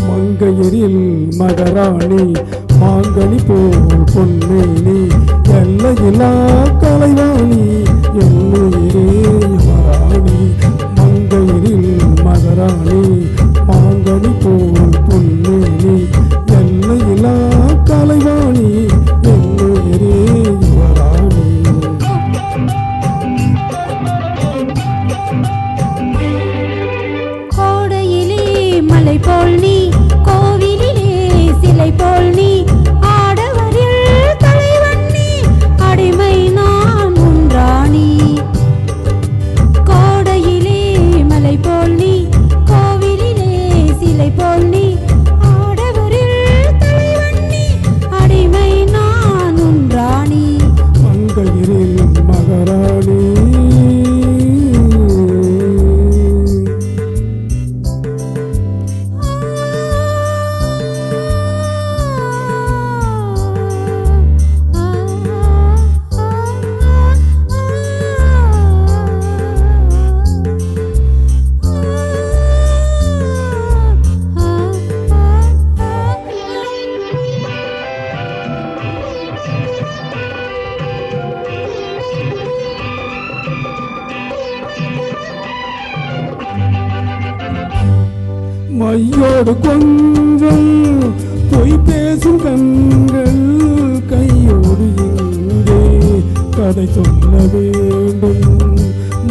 மங்கையரில் மகராணி மாங்கனி போல் பொன்னேனி எல்லையில்லா கலைவாணி என்னுயிரே யுவராணி. மங்கையரில் மகராணி மாங்கனி போல் பொன்னேனி எல்லையில்லா கலைவாணி என்னுயிரே யுவராணி. கோடையிலே மலை போல் நீ, கோவிலிலே சிலை போல் நீ, ஆடவரில் தலைவன் நீ, அடிமை நான் உன் ராணி. கோடையிலே மலை போல் நீ, கோவிலிலே சிலை போல் நீ, ஆடவரில் தலைவன் நீ, அடிமை நான் உன் ராணி. மங்கையரில் மகராணி மையோடு கொஞ்சம் பொய் பேசும் கண்கள் கையோடு இங்கே கதை சொல்ல வேண்டும்.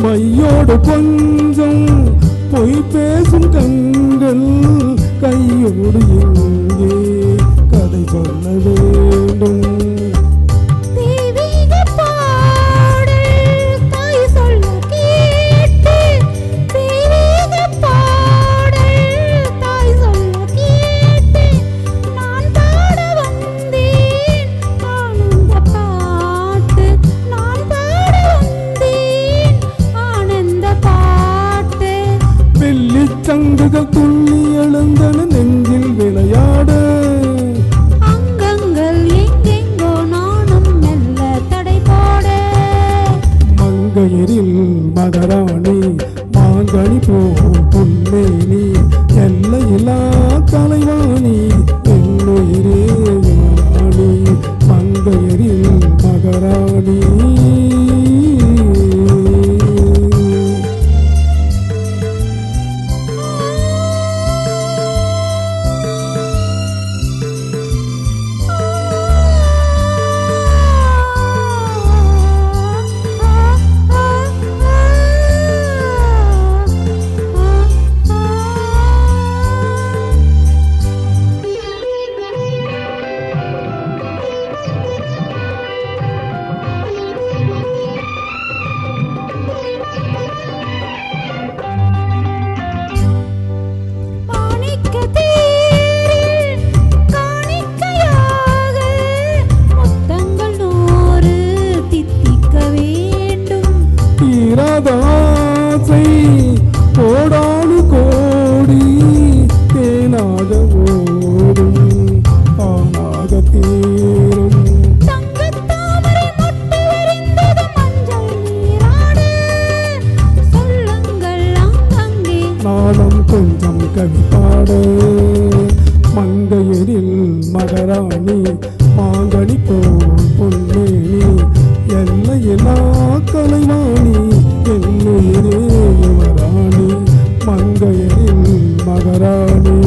மையோடு கொஞ்சம் பொய் பேசும் கண்கள் கையோடு இங்கே கதை சொல்ல வேண்டும். சங்குகள் துள்ளி எழுந்தன நெஞ்சில் விளையாட, அங்கங்கள் எங்கெங்கோ நானும் மெல்ல தடை போட. மங்கையரில் மகராணி மாங்கனி போல் பொன்னேனி எல்லையில்லா கலைவாணி என்னுயிரே யுவராணி. மங்கையரில் மகராணி ஆசை கோடானு கோடி தேனாக ஓடும் ஆனாக தீரும். நானும் கொஞ்சம் கவிப்பாட மங்கையரில் மகராணி மாங்கனி போல் பொன்னேனி எல்லையில்லா கலைவாணி என்னுயிரே யுவராணி. மங்கையரில் மகராணி